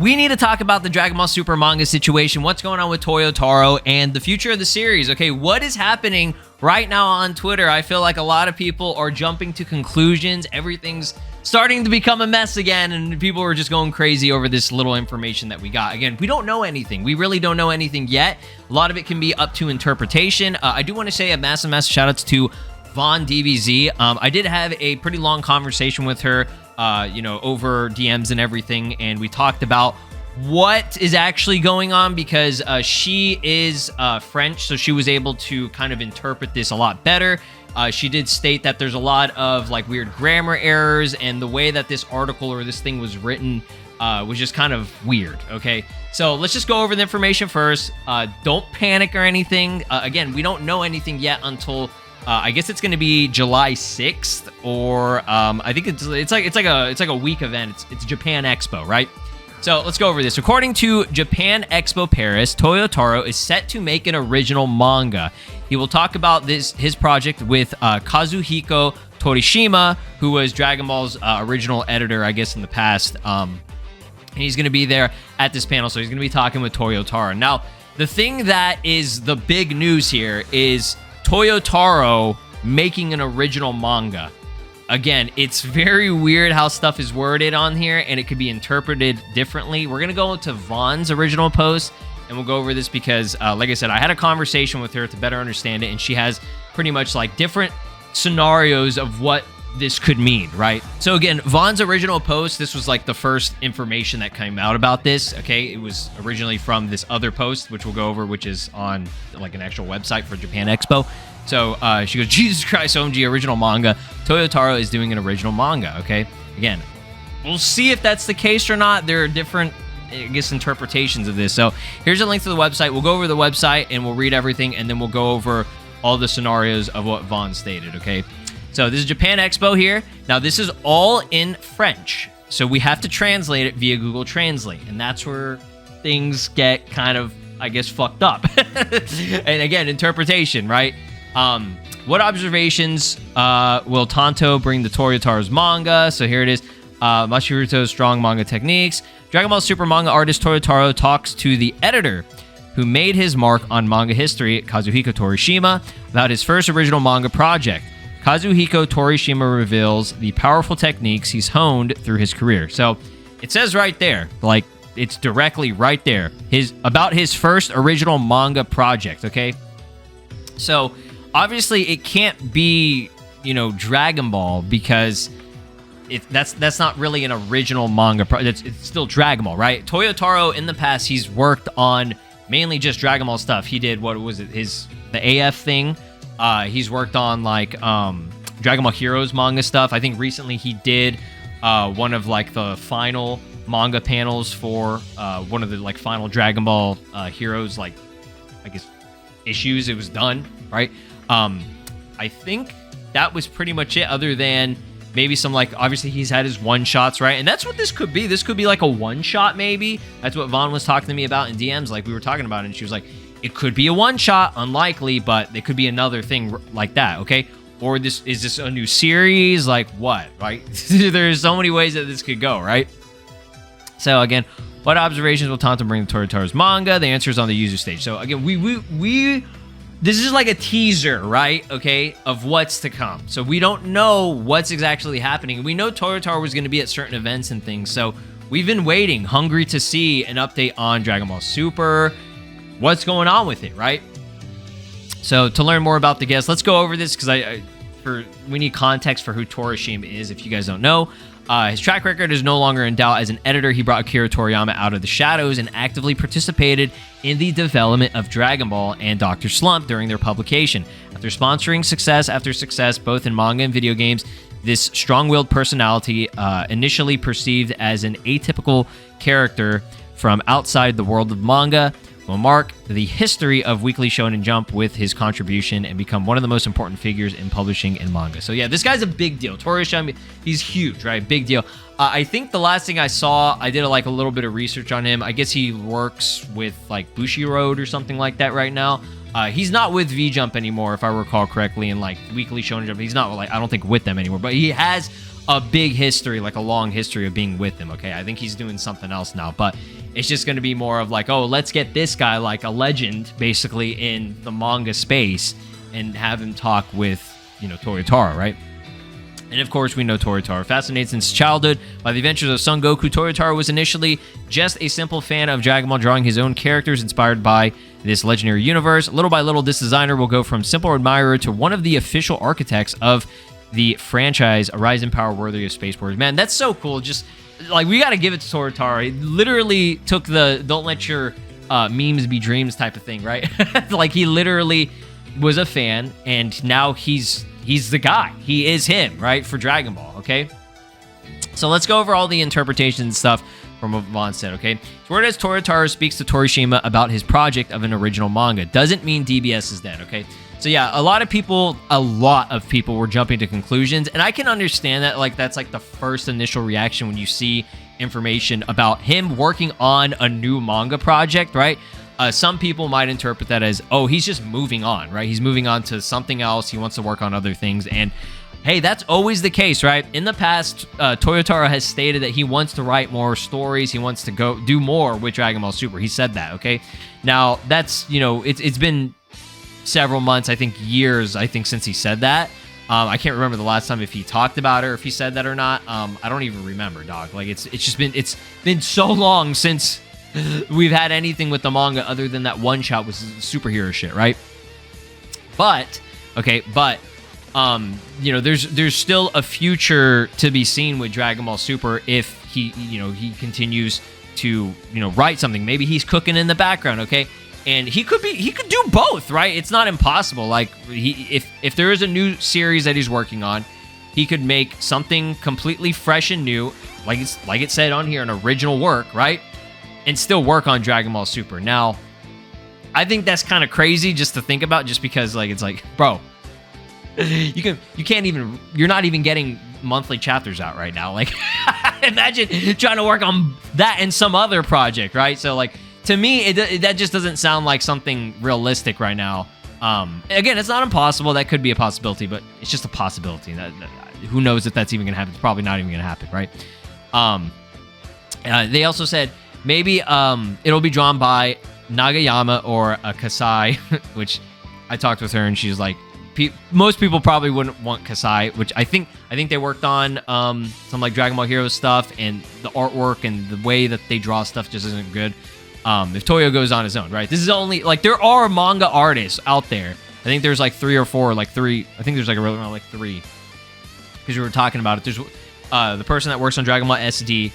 We need to talk about the Dragon Ball Super manga situation, what's going on with Toyotaro, and the future of the series. Okay, what is happening right now on Twitter? I feel like a lot of people are jumping to conclusions. Everything's starting to become a mess again, and people are just going crazy over this little information that we got. Again, we don't know anything. We really don't know anything yet. A lot of it can be up to interpretation. I do want to say a massive shout-outs to Vaughn DBZ. I did have a pretty long conversation with her, over DMs and everything, and we talked about what is actually going on because she is French, so she was able to kind of interpret this a lot better. She did state that there's a lot of like weird grammar errors, and the way that this article or this thing was written was just kind of weird. Okay, so let's just go over the information first. Don't panic or anything. Again, we don't know anything yet until I guess it's going to be July 6th, or I think it's like a week event. It's Japan Expo, right? So let's go over this. According to Japan Expo Paris, Toyotaro is set to make an original manga. He will talk about his project with Kazuhiko Torishima, who was Dragon Ball's original editor, I guess, in the past. And he's going to be there at this panel, so he's going to be talking with Toyotaro. Now, the thing that is the big news here is Toyotaro making an original manga. Again, it's very weird how stuff is worded on here, and it could be interpreted differently. We're going to go to Vaughn's original post, and we'll go over this because, like I said, I had a conversation with her to better understand it, and she has pretty much like different scenarios of what this could mean, right? So again, Vaughn's original post, this was like the first information that came out about this, okay? It was originally from this other post, which we'll go over, which is on like an actual website for Japan Expo. So she goes, Jesus Christ, OMG, original manga. Toyotaro is doing an original manga, okay? Again, we'll see if that's the case or not. There are different, I guess, interpretations of this. So here's a link to the website. We'll go over the website and we'll read everything, and then we'll go over all the scenarios of what Vaughn stated, okay? So this is Japan Expo here. Now, this is all in French, so we have to translate it via Google Translate, and that's where things get kind of, I guess, fucked up. And again, interpretation, right? What observations will Tanto bring to Toyotaro's manga? So here it is. Mashiruto's strong manga techniques. Dragon Ball Super manga artist Toyotaro talks to the editor who made his mark on manga history, Kazuhiko Torishima, about his first original manga project. Kazuhiko Torishima reveals the powerful techniques he's honed through his career. So it says right there, like it's directly right there, about his first original manga project, okay? So obviously it can't be, Dragon Ball, because that's not really an original manga project. It's still Dragon Ball, right? Toyotaro in the past, he's worked on mainly just Dragon Ball stuff. He did, what was it, the AF thing. He's worked on like Dragon Ball Heroes manga stuff. I think recently he did one of like the final manga panels for one of the like final Dragon Ball Heroes, like I guess issues. It was done, right? I think that was pretty much it, other than maybe some, like, obviously he's had his one-shots, right? And that's what this could be. This could be like a one-shot, maybe. That's what Vaughn was talking to me about in DMs, like we were talking about it, and she was like, it could be a one-shot, unlikely, but it could be another thing like that, okay? Or is this a new series? Like what, right? There's so many ways that this could go, right? So again, what observations will Tanto bring to Toyotaro's manga? The answer is on the user stage. So again, we this is like a teaser, right? Okay, of what's to come. So we don't know what's exactly happening. We know Toyotaro was going to be at certain events and things. So we've been waiting, hungry to see an update on Dragon Ball Super. What's going on with it, right? So to learn more about the guest, let's go over this because we need context for who Torishima is. If you guys don't know, his track record is no longer in doubt. As an editor, he brought Akira Toriyama out of the shadows and actively participated in the development of Dragon Ball and Dr. Slump during their publication. After sponsoring success after success, both in manga and video games, this strong-willed personality, initially perceived as an atypical character from outside the world of manga, will mark the history of Weekly Shonen Jump with his contribution and become one of the most important figures in publishing and manga. So yeah, this guy's a big deal. Toriyama, he's huge, right? Big deal. I think the last thing I saw, I did like a little bit of research on him. I guess he works with like Bushiroad or something like that right now. He's not with V-Jump anymore, if I recall correctly, and like Weekly Shonen Jump. He's not like, I don't think with them anymore, but he has a big history, like a long history of being with him, okay? I think he's doing something else now, but it's just going to be more of like, oh, let's get this guy, like a legend, basically, in the manga space and have him talk with, you know, Toyotaro, right? And of course, we know Toyotaro. Fascinated since childhood by the adventures of Son Goku, Toyotaro was initially just a simple fan of Dragon Ball, drawing his own characters inspired by this legendary universe. Little by little, this designer will go from simple admirer to one of the official architects of the franchise, a rise in power worthy of Space Wars. Man, that's so cool. Just, like, we got to give it to Toyotaro. He literally took the don't let your memes be dreams type of thing, right? Like, he literally was a fan, and now he's the guy. He is him, right, for Dragon Ball, okay? So let's go over all the interpretations and stuff from what Vaughn said, okay? So where does Toyotaro speaks to Torishima about his project of an original manga? Doesn't mean DBS is dead, okay? So yeah, a lot of people were jumping to conclusions, and I can understand that, like, that's like the first initial reaction when you see information about him working on a new manga project, right? Some people might interpret that as, oh, he's just moving on, right? He's moving on to something else. He wants to work on other things. And hey, that's always the case, right? In the past, Toyotaro has stated that he wants to write more stories. He wants to go do more with Dragon Ball Super. He said that, okay? Now, that's, you know, it's been several months, I think years, since he said that. I can't remember the last time if he talked about it or if he said that or not. I don't even remember, dog. Like, it's been so long since we've had anything with the manga other than that one shot with superhero shit, right? But you know, there's still a future to be seen with Dragon Ball Super if he continues to, you know, write something. Maybe he's cooking in the background, okay? And he could do both, right? It's not impossible. Like, if there is a new series that he's working on, he could make something completely fresh and new, like it said on here, an original work, right? And still work on Dragon Ball Super. Now, I think that's kind of crazy just to think about, just because, like, it's like, bro, you're not even getting monthly chapters out right now. Like, imagine trying to work on that and some other project, right? So, like, to me, that just doesn't sound like something realistic right now. Again, it's not impossible. That could be a possibility, but it's just a possibility. Who knows if that's even going to happen? It's probably not even going to happen, right? They also said maybe it'll be drawn by Nagayama or a Kasai, which I talked with her and she's like, most people probably wouldn't want Kasai, which I think they worked on some like Dragon Ball Heroes stuff, and the artwork and the way that they draw stuff just isn't good. If Toyo goes on his own, right? This is only, like, there are manga artists out there. I think there's like 3 or 4, like 3. I think there's like around like 3. Because we were talking about it. There's the person that works on Dragon Ball SD,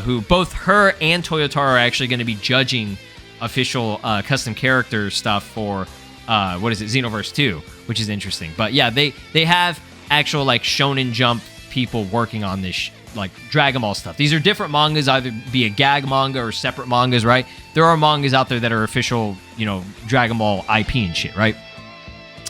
who both her and Toyotaro are actually going to be judging official custom character stuff for Xenoverse 2, which is interesting. But yeah, they have actual, like, Shonen Jump people working on this like Dragon Ball stuff. These are different mangas, either be a gag manga or separate mangas, right? There are mangas out there that are official, you know, Dragon Ball IP and shit, right?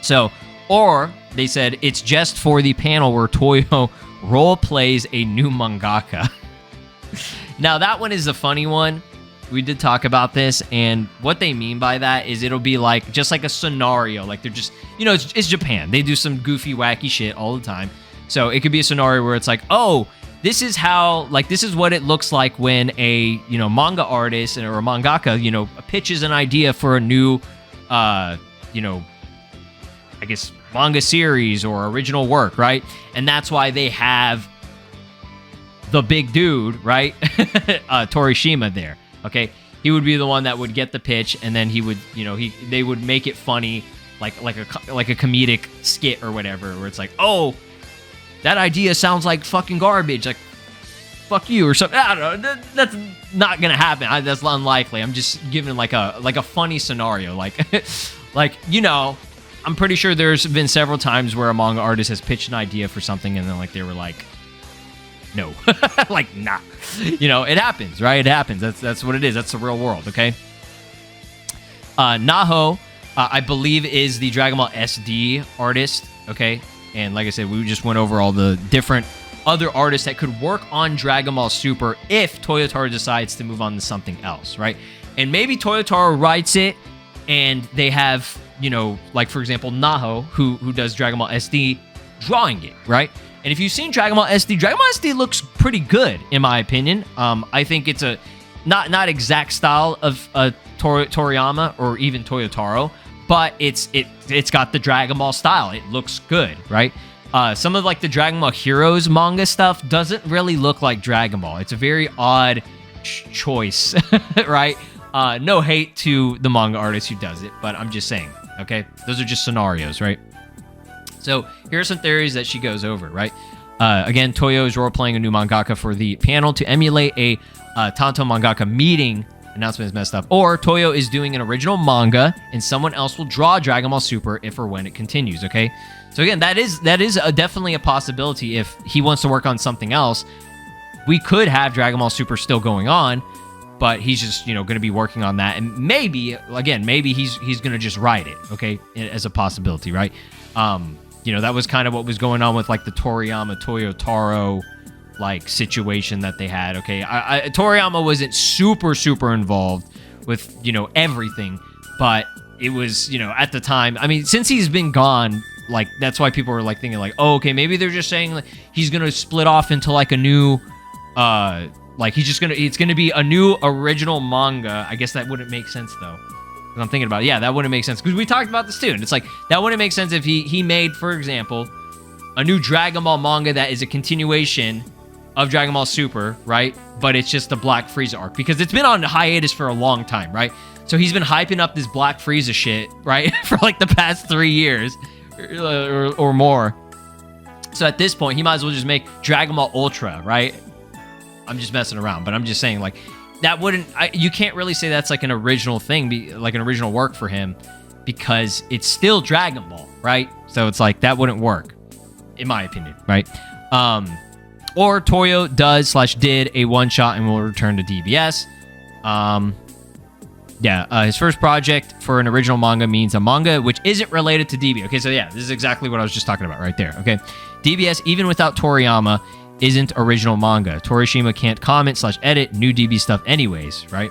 So, or they said it's just for the panel where Toyo role plays a new mangaka. Now, that one is a funny one. We did talk about this, and what they mean by that is it'll be like just like a scenario. Like, they're just, you know, it's Japan. They do some goofy, wacky shit all the time. So it could be a scenario where it's like, oh, this is how, like, this is what it looks like when a, you know, manga artist or a mangaka, you know, pitches an idea for a new, you know, I guess manga series or original work, right? And that's why they have the big dude, right? Torishima there. Okay, he would be the one that would get the pitch, and then he would, you know, they would make it funny, like a comedic skit or whatever, where it's like, oh, that idea sounds like fucking garbage, like, fuck you or something. I don't know. That's not gonna happen. That's unlikely. I'm just giving like a funny scenario, like, like, you know, I'm pretty sure there's been several times where a manga artist has pitched an idea for something, and then, like, they were like, no, like, nah. You know, it happens, right? It happens. That's what it is. That's the real world, okay? Naho, I believe, is the Dragon Ball SD artist, okay? And like I said, we just went over all the different other artists that could work on Dragon Ball Super if Toyotaro decides to move on to something else, right? And maybe Toyotaro writes it, and they have, you know, like, for example, Naho, who does Dragon Ball SD, drawing it, right? And if you've seen Dragon Ball SD looks pretty good in my opinion. I think it's a not exact style of Toriyama or even Toyotaro, but it's got the Dragon Ball style. It looks good, right? Some of like the Dragon Ball Heroes manga stuff doesn't really look like Dragon Ball. It's a very odd choice, right? No hate to the manga artist who does it, but I'm just saying, okay? Those are just scenarios, right? So here are some theories that she goes over, right? Again, Toyo is role-playing a new mangaka for the panel to emulate a Tanto mangaka meeting. Announcement is messed up. Or Toyo is doing an original manga, and someone else will draw Dragon Ball Super if or when it continues, okay? So again, that is definitely a possibility. If he wants to work on something else, we could have Dragon Ball Super still going on, but he's just, going to be working on that. And maybe he's going to just write it, okay, as a possibility, right? That was kind of what was going on with like the Toriyama Toyotaro like situation that they had, okay? Toriyama wasn't super involved with, everything, but it was, at the time, I mean, since he's been gone, like, that's why people were like thinking like, oh, okay, maybe they're just saying like he's going to split off into like a new, like it's going to be a new original manga. I guess that wouldn't make sense though. I'm thinking about it. Yeah, that wouldn't make sense because we talked about this too, and it's like that wouldn't make sense if he made, for example, a new Dragon Ball manga that is a continuation of Dragon Ball Super, right? But it's just the Black Frieza arc because it's been on hiatus for a long time, right? So he's been hyping up this Black Frieza shit, right, for like the past 3 years or more. So at this point, he might as well just make Dragon Ball Ultra, right? I'm just messing around, but I'm just saying like. That wouldn't, you can't really say that's like an original thing, like an original work for him, because it's still Dragon Ball, right? So it's like, that wouldn't work, in my opinion, right? Or Toyo did a one-shot and will return to DBS. His first project for an original manga means a manga which isn't related to DB. Okay, so yeah, this is exactly what I was just talking about right there, okay? DBS, even without Toriyama, isn't original manga. Torishima can't comment/edit new DB stuff anyways, right?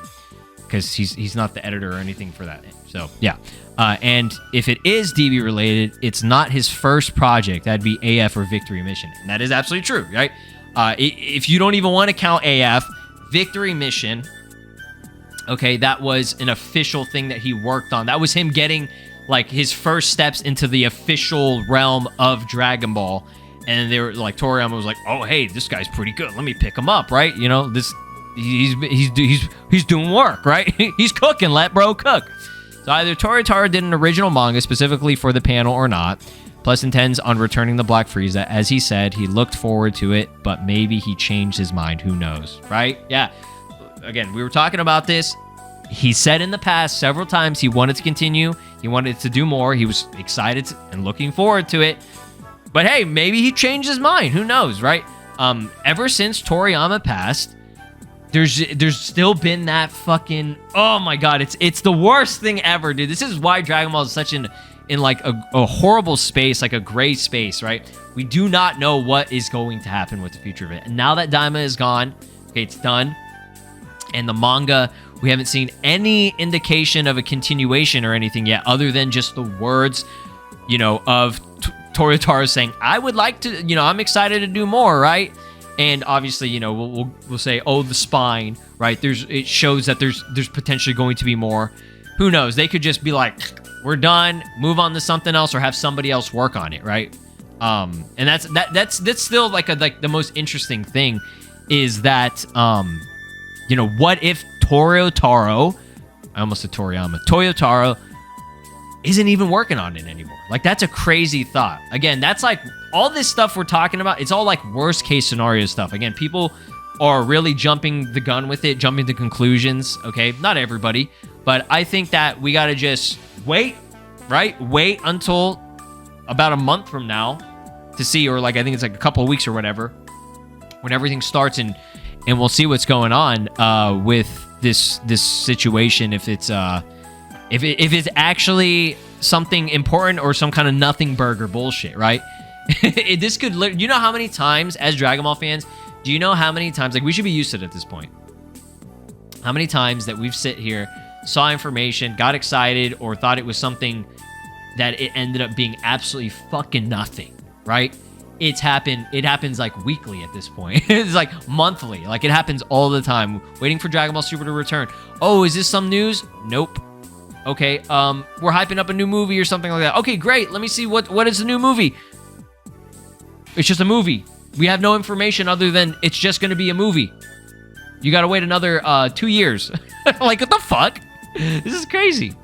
Because he's not the editor or anything for that. So, yeah. And if it is DB related, it's not his first project. That'd be AF or Victory Mission. And that is absolutely true, right? If you don't even want to count AF, Victory Mission, okay, that was an official thing that he worked on. That was him getting, like, his first steps into the official realm of Dragon Ball. And they were like, Toriyama was like, "Oh, hey, this guy's pretty good. Let me pick him up, right? He's doing work, right? He's cooking. Let bro cook." So either Toyotaro did an original manga specifically for the panel or not. Plus intends on returning the Black Frieza. As he said, he looked forward to it, but maybe he changed his mind. Who knows, right? Yeah. Again, we were talking about this. He said in the past several times he wanted to continue. He wanted to do more. He was excited and looking forward to it. But hey, maybe he changed his mind. Who knows, right? Ever since Toriyama passed, there's still been that fucking, oh my god, it's the worst thing ever, dude. This is why Dragon Ball is such in like a horrible space, like a gray space, right? We do not know what is going to happen with the future of it. And now that Daima is gone, okay, it's done. And the manga, we haven't seen any indication of a continuation or anything yet, other than just the words, of Toyotaro saying, "I would like to, I'm excited to do more," right? And obviously, we'll say, "Oh, the spine," right? It shows that there's potentially going to be more. Who knows? They could just be like, "We're done, move on to something else," or have somebody else work on it, right? And that's still like the most interesting thing is that what if Toyotaro isn't even working on it anymore? Like, that's a crazy thought. Again, that's like all this stuff we're talking about. It's all like worst case scenario stuff. Again, people are really jumping the gun with it, jumping to conclusions. Okay, not everybody, but I think that we got to just wait, right? Wait until about a month from now to see, or like I think it's like a couple of weeks or whatever, when everything starts, and we'll see what's going on with this situation. If it's if it's actually something important or some kind of nothing burger bullshit, right? This could, how many times as Dragon Ball fans, do you know how many times, like, we should be used to it at this point, how many times that we've sit here, saw information, got excited, or thought it was something that it ended up being absolutely fucking nothing, right? it happens like weekly at this point. It's like monthly. Like it happens all the time. Waiting for Dragon Ball Super to return. Oh, is this some news? Nope. Okay, we're hyping up a new movie or something like that. Okay, great. Let me see what is the new movie. It's just a movie. We have no information other than it's just going to be a movie. You got to wait another 2 years. Like, what the fuck? This is crazy.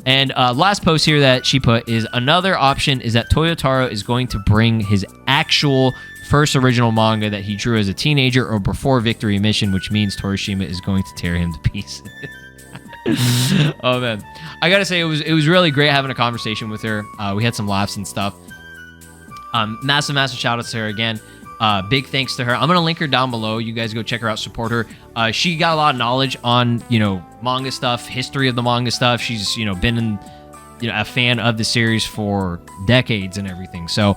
And last post here that she put is another option is that Toyotaro is going to bring his actual first original manga that he drew as a teenager or before Victory Mission, which means Torishima is going to tear him to pieces. Oh, man. I got to say, it was really great having a conversation with her. We had some laughs and stuff. Massive shout outs to her again. Big thanks to her. I'm gonna link her down below. You guys go check her out, support her. She got a lot of knowledge on manga stuff, history of the manga stuff. She's been a fan of the series for decades and everything. So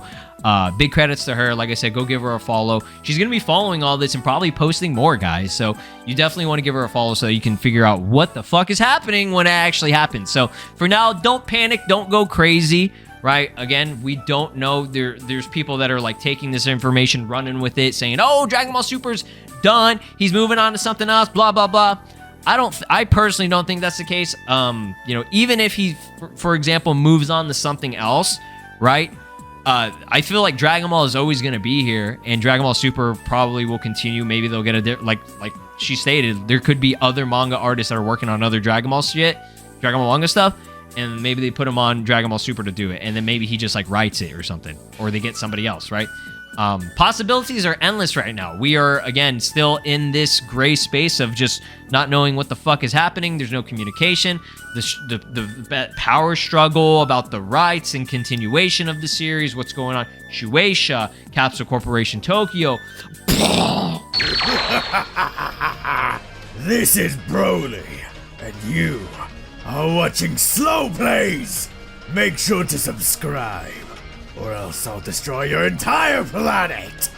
big credits to her. Like I said, go give her a follow. She's gonna be following all this and probably posting more, guys. So you definitely want to give her a follow so you can figure out what the fuck is happening when it actually happens. So for now, don't panic, don't go crazy. Right? Again, we don't know. There's people that are like taking this information, running with it, saying, "Oh, Dragon Ball Super's done. He's moving on to something else." Blah blah blah. I personally don't think that's the case. Even if he, for example, moves on to something else, right? I feel like Dragon Ball is always going to be here, and Dragon Ball Super probably will continue. Maybe they'll get like she stated, there could be other manga artists that are working on other Dragon Ball shit, Dragon Ball manga stuff. And maybe they put him on Dragon Ball Super to do it. And then maybe he just like writes it or something. Or they get somebody else, right? Possibilities are endless right now. We are, again, still in this gray space of just not knowing what the fuck is happening. There's no communication. The power struggle about the rights and continuation of the series. What's going on? Shueisha, Capsule Corporation Tokyo. This is Broly. And you are watching SLOplays. Make sure to subscribe, or else I'll destroy your entire planet.